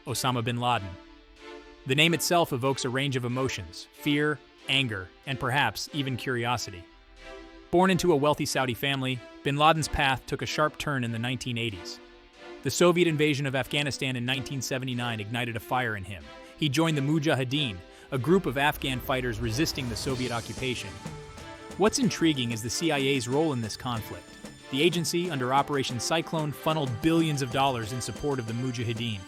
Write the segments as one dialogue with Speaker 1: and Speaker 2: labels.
Speaker 1: Osama Bin Laden. The name itself evokes a range of emotions: fear, anger, and perhaps even curiosity. Born into a wealthy Saudi family, Bin Laden's path took a sharp turn in the 1980s. The Soviet invasion of Afghanistan in 1979 ignited a fire in him. He joined the Mujahideen, a group of Afghan fighters resisting the Soviet occupation. What's intriguing is the CIA's role in this conflict. The agency, under Operation Cyclone, funneled billions of dollars in support of the Mujahideen.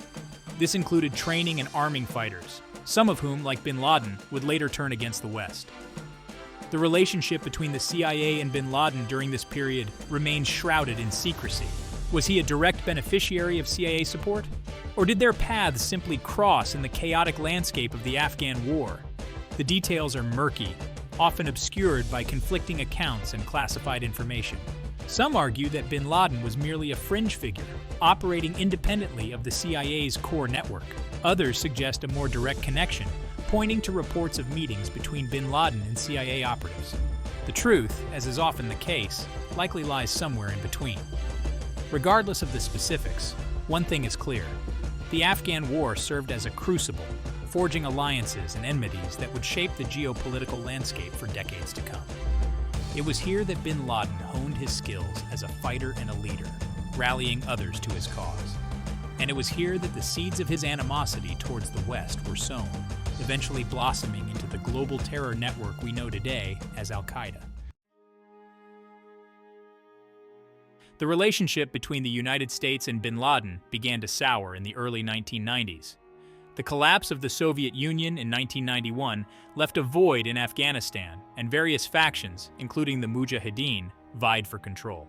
Speaker 1: This included training and arming fighters, some of whom, like Bin Laden, would later turn against the West. The relationship between the CIA and Bin Laden during this period remains shrouded in secrecy. Was he a direct beneficiary of CIA support? Or did their paths simply cross in the chaotic landscape of the Afghan war? The details are murky, often obscured by conflicting accounts and classified information. Some argue that Bin Laden was merely a fringe figure, operating independently of the CIA's core network. Others suggest a more direct connection, pointing to reports of meetings between Bin Laden and CIA operatives. The truth, as is often the case, likely lies somewhere in between. Regardless of the specifics, one thing is clear. The Afghan war served as a crucible, forging alliances and enmities that would shape the geopolitical landscape for decades to come. It was here that Bin Laden honed his skills as a fighter and a leader, rallying others to his cause. And it was here that the seeds of his animosity towards the West were sown, eventually blossoming into the global terror network we know today as Al-Qaeda. The relationship between the United States and Bin Laden began to sour in the early 1990s. The collapse of the Soviet Union in 1991 left a void in Afghanistan, and various factions, including the Mujahideen, vied for control.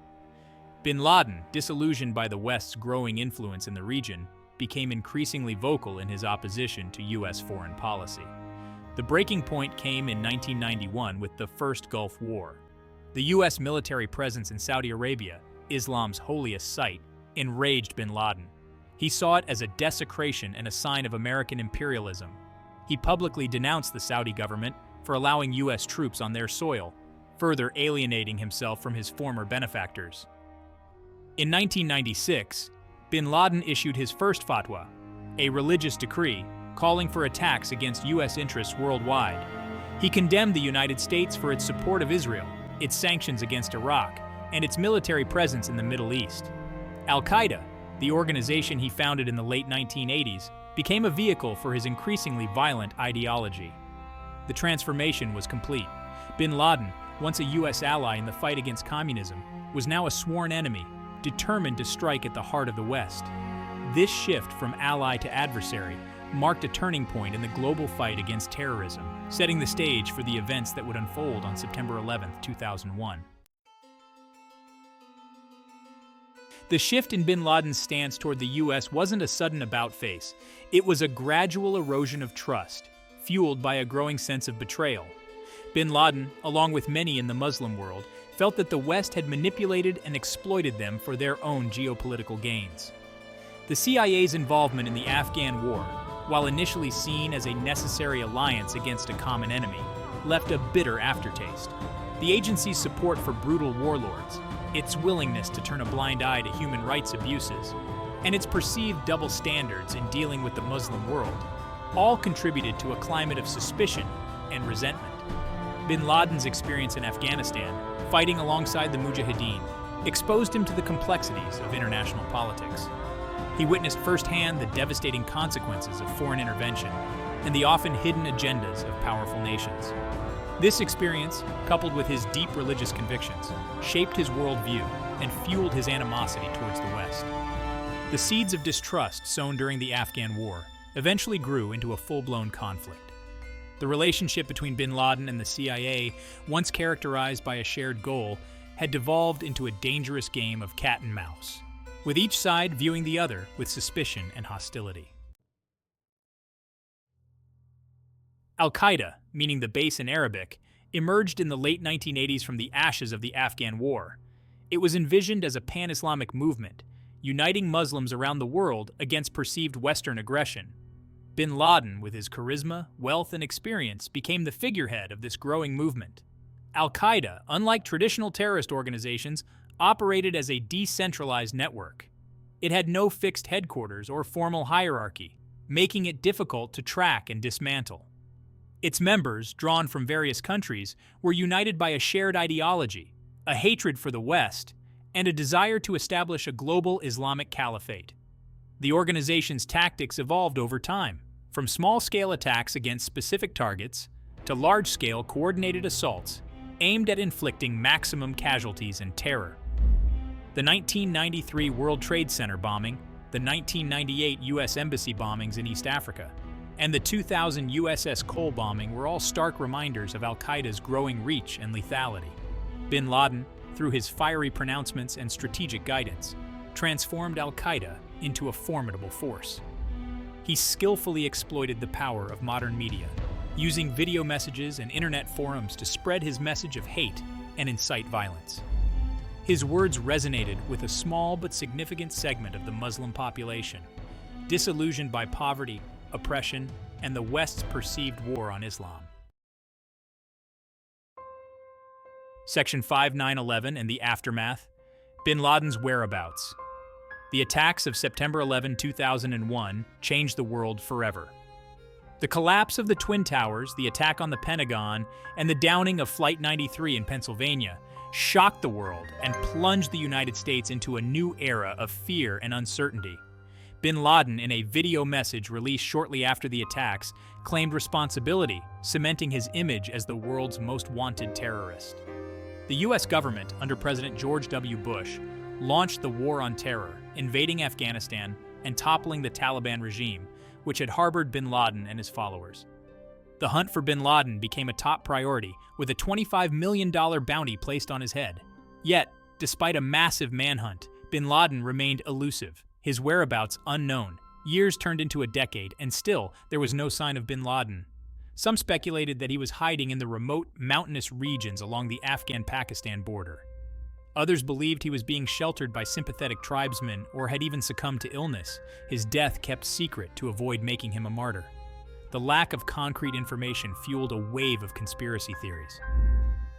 Speaker 1: Bin Laden, disillusioned by the West's growing influence in the region, became increasingly vocal in his opposition to U.S. foreign policy. The breaking point came in 1991 with the First Gulf War. The U.S. military presence in Saudi Arabia, Islam's holiest site, enraged Bin Laden. He saw it as a desecration and a sign of American imperialism. He publicly denounced the Saudi government for allowing U.S. troops on their soil, further alienating himself from his former benefactors. In 1996, Bin Laden issued his first fatwa, a religious decree calling for attacks against U.S. interests worldwide. He condemned the United States for its support of Israel, its sanctions against Iraq, and its military presence in the Middle East. Al-Qaeda, the organization he founded in the late 1980s, became a vehicle for his increasingly violent ideology. The transformation was complete. Bin Laden, once a U.S. ally in the fight against communism, was now a sworn enemy, determined to strike at the heart of the West. This shift from ally to adversary marked a turning point in the global fight against terrorism, setting the stage for the events that would unfold on September 11, 2001. The shift in Bin Laden's stance toward the U.S. wasn't a sudden about-face. It was a gradual erosion of trust, fueled by a growing sense of betrayal. Bin Laden, along with many in the Muslim world, felt that the West had manipulated and exploited them for their own geopolitical gains. The CIA's involvement in the Afghan war, while initially seen as a necessary alliance against a common enemy, left a bitter aftertaste. The agency's support for brutal warlords, its willingness to turn a blind eye to human rights abuses, and its perceived double standards in dealing with the Muslim world, all contributed to a climate of suspicion and resentment. Bin Laden's experience in Afghanistan, fighting alongside the Mujahideen, exposed him to the complexities of international politics. He witnessed firsthand the devastating consequences of foreign intervention and the often hidden agendas of powerful nations. This experience, coupled with his deep religious convictions, shaped his worldview and fueled his animosity towards the West. The seeds of distrust sown during the Afghan war eventually grew into a full-blown conflict. The relationship between Bin Laden and the CIA, once characterized by a shared goal, had devolved into a dangerous game of cat and mouse, with each side viewing the other with suspicion and hostility. Al-Qaeda, meaning the base in Arabic, emerged in the late 1980s from the ashes of the Afghan war. It was envisioned as a pan-Islamic movement, uniting Muslims around the world against perceived Western aggression. Bin Laden, with his charisma, wealth, and experience, became the figurehead of this growing movement. Al-Qaeda, unlike traditional terrorist organizations, operated as a decentralized network. It had no fixed headquarters or formal hierarchy. making it difficult to track and dismantle. Its members, drawn from various countries, were united by a shared ideology, a hatred for the West, and a desire to establish a global Islamic caliphate. The organization's tactics evolved over time, from small-scale attacks against specific targets to large-scale coordinated assaults aimed at inflicting maximum casualties and terror. The 1993 World Trade Center bombing, the 1998 U.S. Embassy bombings in East Africa, and the 2000 USS Cole bombing were all stark reminders of Al-Qaeda's growing reach and lethality. Bin Laden, through his fiery pronouncements and strategic guidance, transformed Al-Qaeda into a formidable force. He skillfully exploited the power of modern media, using video messages and internet forums to spread his message of hate and incite violence. His words resonated with a small but significant segment of the Muslim population, disillusioned by poverty, oppression, and the West's perceived war on Islam. Section 5911 and the aftermath. Bin Laden's whereabouts. The attacks of September 11, 2001 changed the world forever. The collapse of the Twin Towers, the attack on the Pentagon, and the downing of Flight 93 in Pennsylvania shocked the world and plunged the United States into a new era of fear and uncertainty. Bin Laden, in a video message released shortly after the attacks, claimed responsibility, cementing his image as the world's most wanted terrorist. The U.S. government, under President George W. Bush, launched the War on Terror, invading Afghanistan and toppling the Taliban regime, which had harbored bin Laden and his followers. The hunt for bin Laden became a top priority, with a $25 million bounty placed on his head. Yet, despite a massive manhunt, bin Laden remained elusive, his whereabouts unknown. Years turned into a decade, and still, there was no sign of bin Laden. Some speculated that he was hiding in the remote, mountainous regions along the Afghan-Pakistan border. Others believed he was being sheltered by sympathetic tribesmen or had even succumbed to illness, his death kept secret to avoid making him a martyr. The lack of concrete information fueled a wave of conspiracy theories.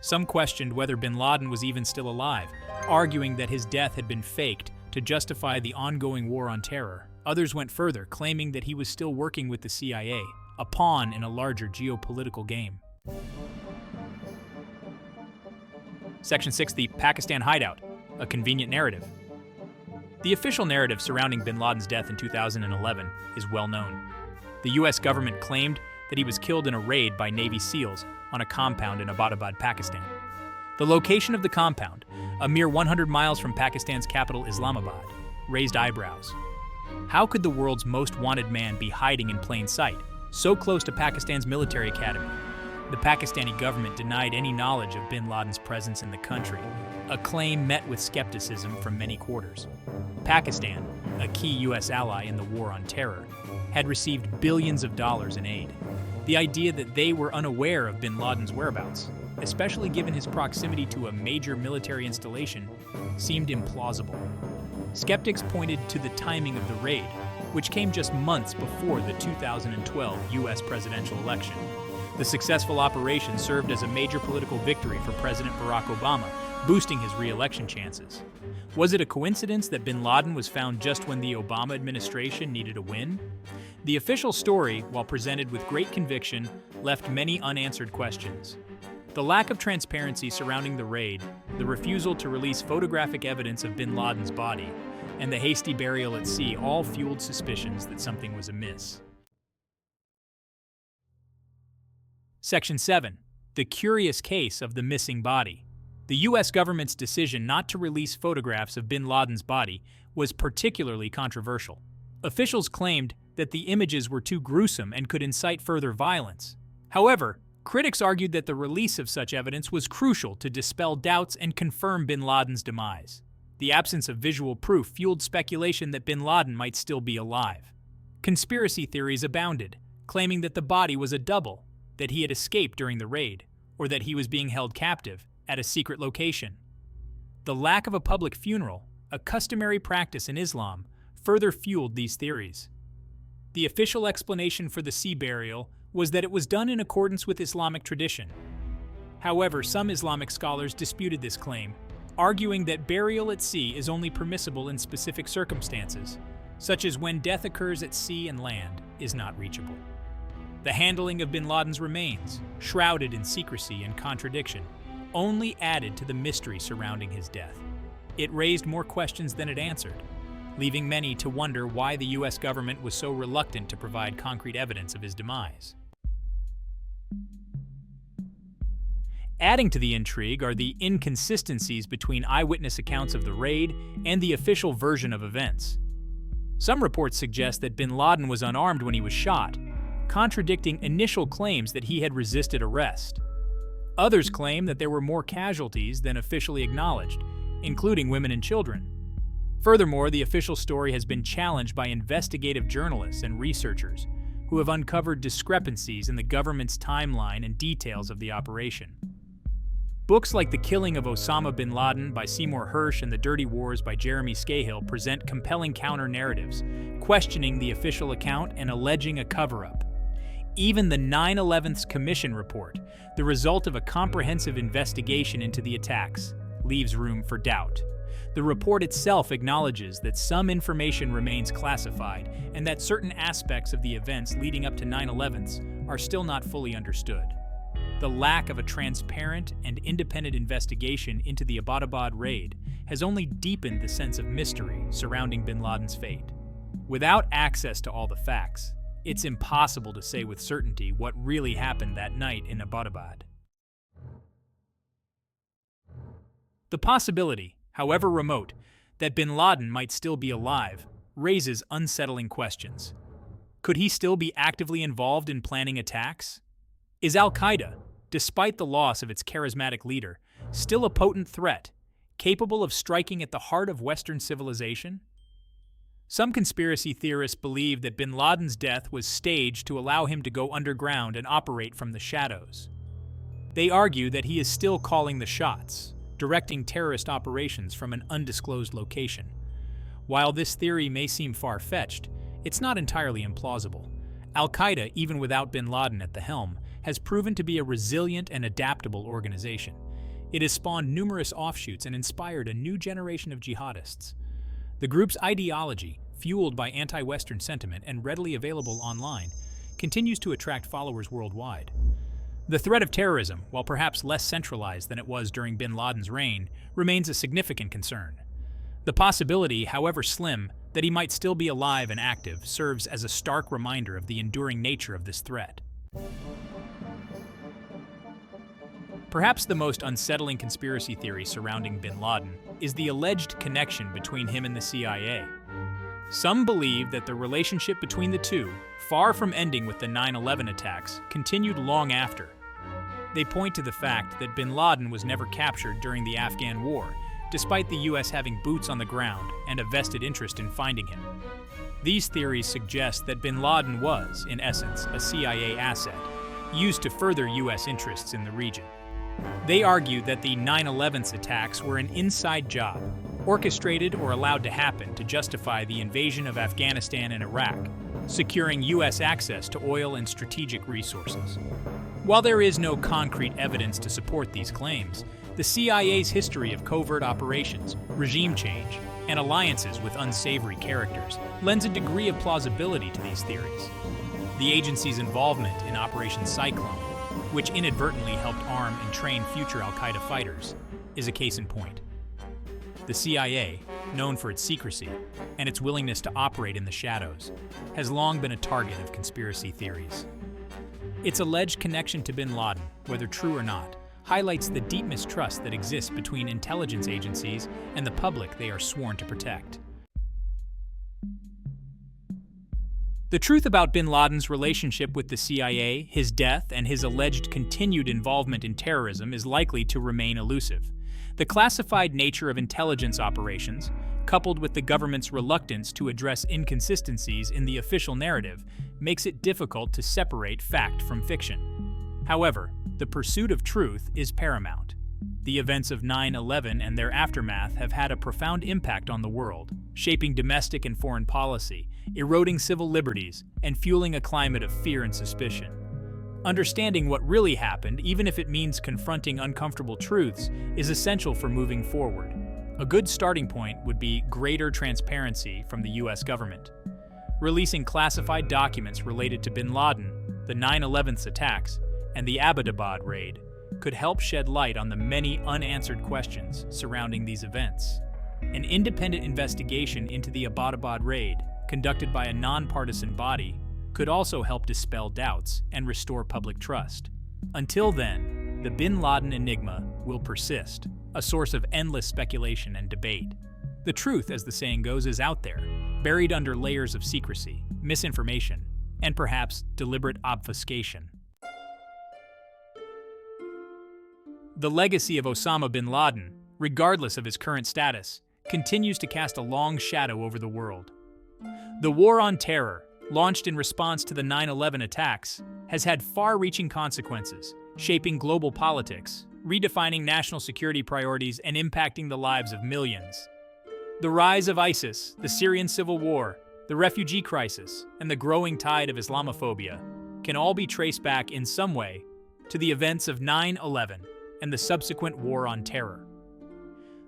Speaker 1: Some questioned whether bin Laden was even still alive, arguing that his death had been faked to justify the ongoing war on terror. Others went further, claiming that he was still working with the CIA, a pawn in a larger geopolitical game. Section 6, the Pakistan hideout, a convenient narrative. The official narrative surrounding bin Laden's death in 2011 is well known. The U.S. government claimed that he was killed in a raid by Navy SEALs on a compound in Abbottabad, Pakistan. The location of the compound, a mere 100 miles from Pakistan's capital Islamabad, raised eyebrows. How could the world's most wanted man be hiding in plain sight, so close to Pakistan's military academy? The Pakistani government denied any knowledge of bin Laden's presence in the country, a claim met with skepticism from many quarters. Pakistan, a key U.S. ally in the war on terror, had received billions of dollars in aid. The idea that they were unaware of bin Laden's whereabouts, especially given his proximity to a major military installation, seemed implausible. Skeptics pointed to the timing of the raid, which came just months before the 2012 U.S. presidential election. The successful operation served as a major political victory for President Barack Obama, boosting his re-election chances. Was it a coincidence that bin Laden was found just when the Obama administration needed a win? The official story, while presented with great conviction, left many unanswered questions. The lack of transparency surrounding the raid, the refusal to release photographic evidence of bin Laden's body, and the hasty burial at sea all fueled suspicions that something was amiss. Section 7. The curious case of the missing body. The U.S. government's decision not to release photographs of bin Laden's body was particularly controversial. Officials claimed that the images were too gruesome and could incite further violence. However, critics argued that the release of such evidence was crucial to dispel doubts and confirm bin Laden's demise. The absence of visual proof fueled speculation that bin Laden might still be alive. Conspiracy theories abounded, claiming that the body was a double, that he had escaped during the raid, or that he was being held captive at a secret location. The lack of a public funeral, a customary practice in Islam, further fueled these theories. The official explanation for the sea burial was that it was done in accordance with Islamic tradition. However, some Islamic scholars disputed this claim, arguing that burial at sea is only permissible in specific circumstances, such as when death occurs at sea and land, is not reachable. The handling of bin Laden's remains, shrouded in secrecy and contradiction, only added to the mystery surrounding his death. It raised more questions than it answered, leaving many to wonder why the US government was so reluctant to provide concrete evidence of his demise. Adding to the intrigue are the inconsistencies between eyewitness accounts of the raid and the official version of events. Some reports suggest that bin Laden was unarmed when he was shot, contradicting initial claims that he had resisted arrest. Others claim that there were more casualties than officially acknowledged, including women and children. Furthermore, the official story has been challenged by investigative journalists and researchers who have uncovered discrepancies in the government's timeline and details of the operation. Books like The Killing of Osama Bin Laden by Seymour Hersh and The Dirty Wars by Jeremy Scahill present compelling counter-narratives, questioning the official account and alleging a cover-up. Even the 9/11's Commission report, the result of a comprehensive investigation into the attacks, leaves room for doubt. The report itself acknowledges that some information remains classified and that certain aspects of the events leading up to 9/11's are still not fully understood. The lack of a transparent and independent investigation into the Abbottabad raid has only deepened the sense of mystery surrounding bin Laden's fate. Without access to all the facts, it's impossible to say with certainty what really happened that night in Abbottabad. The possibility, however remote, that bin Laden might still be alive raises unsettling questions. Could he still be actively involved in planning attacks? Is Al-Qaeda, despite the loss of its charismatic leader, still a potent threat, capable of striking at the heart of Western civilization? Some conspiracy theorists believe that bin Laden's death was staged to allow him to go underground and operate from the shadows. They argue that he is still calling the shots, directing terrorist operations from an undisclosed location. While this theory may seem far-fetched, it's not entirely implausible. Al-Qaeda, even without bin Laden at the helm, has proven to be a resilient and adaptable organization. It has spawned numerous offshoots and inspired a new generation of jihadists. The group's ideology, fueled by anti-Western sentiment and readily available online, continues to attract followers worldwide. The threat of terrorism, while perhaps less centralized than it was during bin Laden's reign, remains a significant concern. The possibility, however slim, that he might still be alive and active serves as a stark reminder of the enduring nature of this threat. Perhaps the most unsettling conspiracy theory surrounding bin Laden is the alleged connection between him and the CIA. Some believe that the relationship between the two, far from ending with the 9/11 attacks, continued long after. They point to the fact that bin Laden was never captured during the Afghan War, despite the US having boots on the ground and a vested interest in finding him. These theories suggest that bin Laden was, in essence, a CIA asset, used to further US interests in the region. They argue that the 9/11's attacks were an inside job, orchestrated or allowed to happen to justify the invasion of Afghanistan and Iraq, securing US access to oil and strategic resources. While there is no concrete evidence to support these claims, the CIA's history of covert operations, regime change, and alliances with unsavory characters lends a degree of plausibility to these theories. The agency's involvement in Operation Cyclone, which inadvertently helped arm and train future Al-Qaeda fighters, is a case in point. The CIA, known for its secrecy and its willingness to operate in the shadows, has long been a target of conspiracy theories. Its alleged connection to bin Laden, whether true or not, highlights the deep mistrust that exists between intelligence agencies and the public they are sworn to protect. The truth about bin Laden's relationship with the CIA, his death, and his alleged continued involvement in terrorism is likely to remain elusive. The classified nature of intelligence operations, coupled with the government's reluctance to address inconsistencies in the official narrative, makes it difficult to separate fact from fiction. However, the pursuit of truth is paramount. The events of 9/11 and their aftermath have had a profound impact on the world, shaping domestic and foreign policy, eroding civil liberties, and fueling a climate of fear and suspicion. Understanding what really happened, even if it means confronting uncomfortable truths, is essential for moving forward. A good starting point would be greater transparency from the US government. Releasing classified documents related to bin Laden, the 9/11 attacks, and the Abbottabad raid could help shed light on the many unanswered questions surrounding these events. An independent investigation into the Abbottabad raid, conducted by a nonpartisan body, could also help dispel doubts and restore public trust. Until then, the bin Laden enigma will persist, a source of endless speculation and debate. The truth, as the saying goes, is out there, buried under layers of secrecy, misinformation, and perhaps deliberate obfuscation. The legacy of Osama bin Laden, regardless of his current status, continues to cast a long shadow over the world. The war on terror, launched in response to the 9/11 attacks, has had far-reaching consequences, shaping global politics, redefining national security priorities, and impacting the lives of millions. The rise of ISIS, the Syrian civil war, the refugee crisis, and the growing tide of Islamophobia can all be traced back in some way to the events of 9/11 and the subsequent war on terror.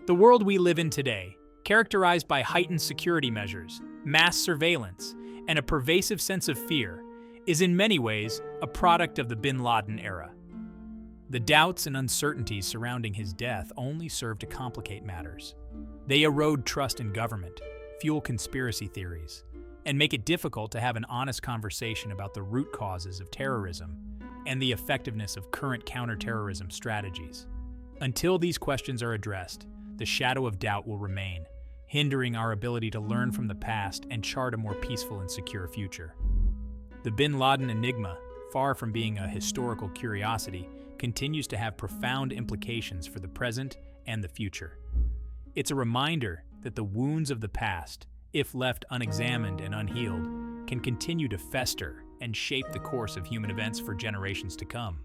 Speaker 1: The world we live in today, characterized by heightened security measures, mass surveillance, and a pervasive sense of fear, is in many ways a product of the bin Laden era. The doubts and uncertainties surrounding his death only serve to complicate matters. They erode trust in government, fuel conspiracy theories, and make it difficult to have an honest conversation about the root causes of terrorism and the effectiveness of current counterterrorism strategies. Until these questions are addressed, the shadow of doubt will remain, hindering our ability to learn from the past and chart a more peaceful and secure future. The bin Laden enigma, far from being a historical curiosity, continues to have profound implications for the present and the future. It's a reminder that the wounds of the past, if left unexamined and unhealed, can continue to fester and shape the course of human events for generations to come.